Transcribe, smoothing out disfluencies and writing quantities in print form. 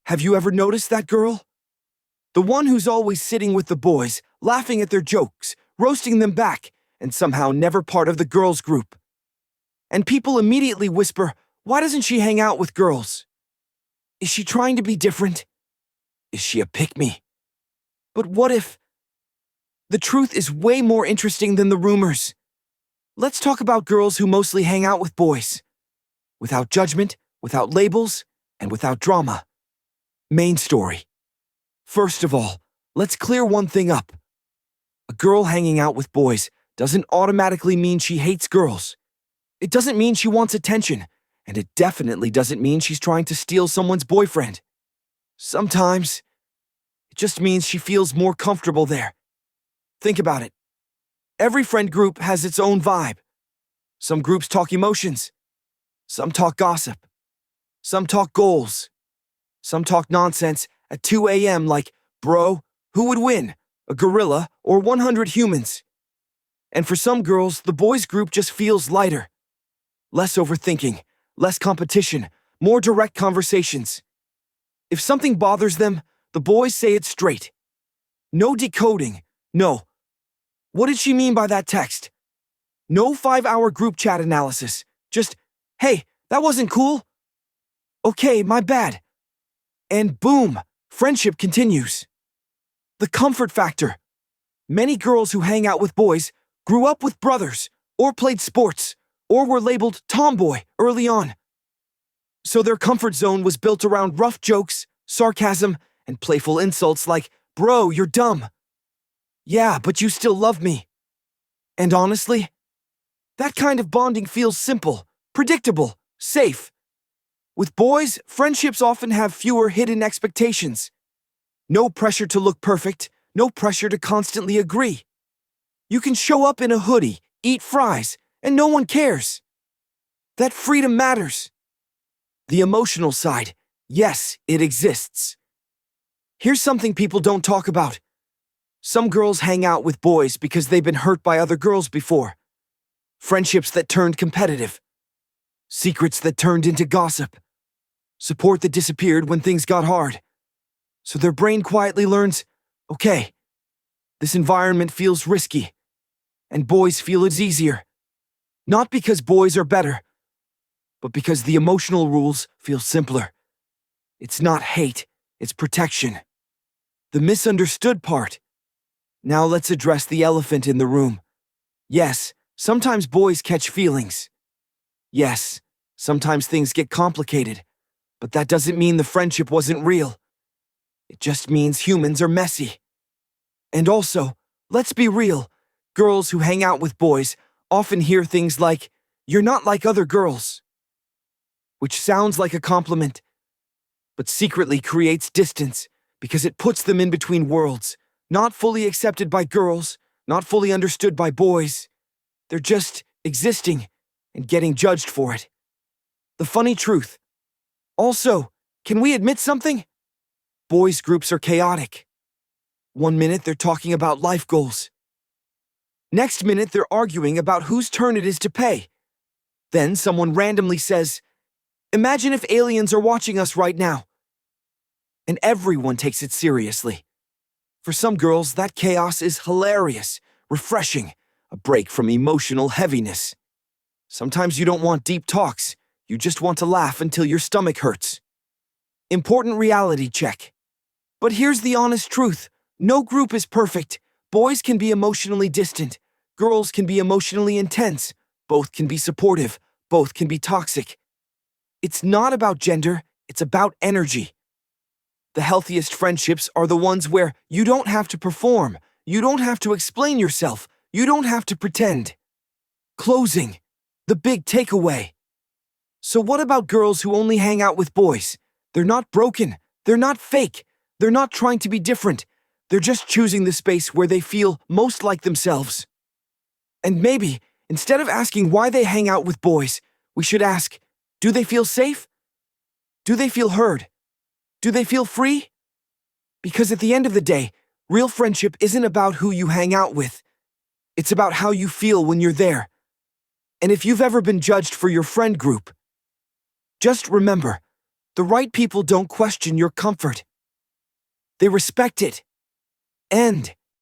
Have you ever noticed that girl? The one who's always sitting with the boys, laughing at their jokes, roasting them back, and somehow never part of the girls' group. And people immediately whisper, why doesn't she hang out with girls? Is she trying to be different? Is she a pick-me? But what if the truth is way more interesting than the rumors? Let's talk about girls who mostly hang out with boys. Without judgment, without labels, and without drama. Main story. First of all, let's clear one thing up. A girl hanging out with boys doesn't automatically mean she hates girls. It doesn't mean she wants attention, and it definitely doesn't mean she's trying to steal someone's boyfriend. Sometimes, it just means she feels more comfortable there. Think about it. Every friend group has its own vibe. Some groups talk emotions. Some talk gossip. Some talk goals. Some talk nonsense at 2 a.m. like, bro, who would win, a gorilla or 100 humans? And for some girls, the boys group just feels lighter. Less overthinking, less competition, more direct conversations. If something bothers them, the boys say it straight. No decoding, no. What did she mean by that text? No 5-hour group chat analysis. Just, hey, that wasn't cool. Okay, my bad. And boom, friendship continues. The comfort factor. Many girls who hang out with boys grew up with brothers, or played sports, or were labeled tomboy early on. So their comfort zone was built around rough jokes, sarcasm, and playful insults like, bro, you're dumb. Yeah, but you still love me. And honestly, that kind of bonding feels simple, predictable, safe. With boys, friendships often have fewer hidden expectations. No pressure to look perfect, no pressure to constantly agree. You can show up in a hoodie, eat fries, and no one cares. That freedom matters. The emotional side, yes, it exists. Here's something people don't talk about. Some girls hang out with boys because they've been hurt by other girls before. Friendships that turned competitive. Secrets that turned into gossip. Support that disappeared when things got hard. So their brain quietly learns, okay, this environment feels risky, and boys feel it's easier. Not because boys are better, but because the emotional rules feel simpler. It's not hate, it's protection. The misunderstood part. Now let's address the elephant in the room. Yes, sometimes boys catch feelings. Yes, sometimes things get complicated, but that doesn't mean the friendship wasn't real. It just means humans are messy. And also, let's be real, girls who hang out with boys often hear things like, you're not like other girls. Which sounds like a compliment, but secretly creates distance because it puts them in between worlds, not fully accepted by girls, not fully understood by boys. They're just existing and getting judged for it. The funny truth. Also, can we admit something? Boys' groups are chaotic. 1 minute they're talking about life goals. Next minute they're arguing about whose turn it is to pay. Then someone randomly says, imagine if aliens are watching us right now. And everyone takes it seriously. For some girls, that chaos is hilarious, refreshing, a break from emotional heaviness. Sometimes you don't want deep talks, you just want to laugh until your stomach hurts. Important reality check. But here's the honest truth. No group is perfect. Boys can be emotionally distant. Girls can be emotionally intense. Both can be supportive. Both can be toxic. It's not about gender, it's about energy. The healthiest friendships are the ones where you don't have to perform, you don't have to explain yourself, you don't have to pretend. Closing. The big takeaway. So what about girls who only hang out with boys? They're not broken, they're not fake, they're not trying to be different. They're just choosing the space where they feel most like themselves. And maybe, instead of asking why they hang out with boys, we should ask, do they feel safe? Do they feel heard? Do they feel free? Because at the end of the day, real friendship isn't about who you hang out with. It's about how you feel when you're there. And if you've ever been judged for your friend group, just remember, The right people don't question your comfort. They respect it. And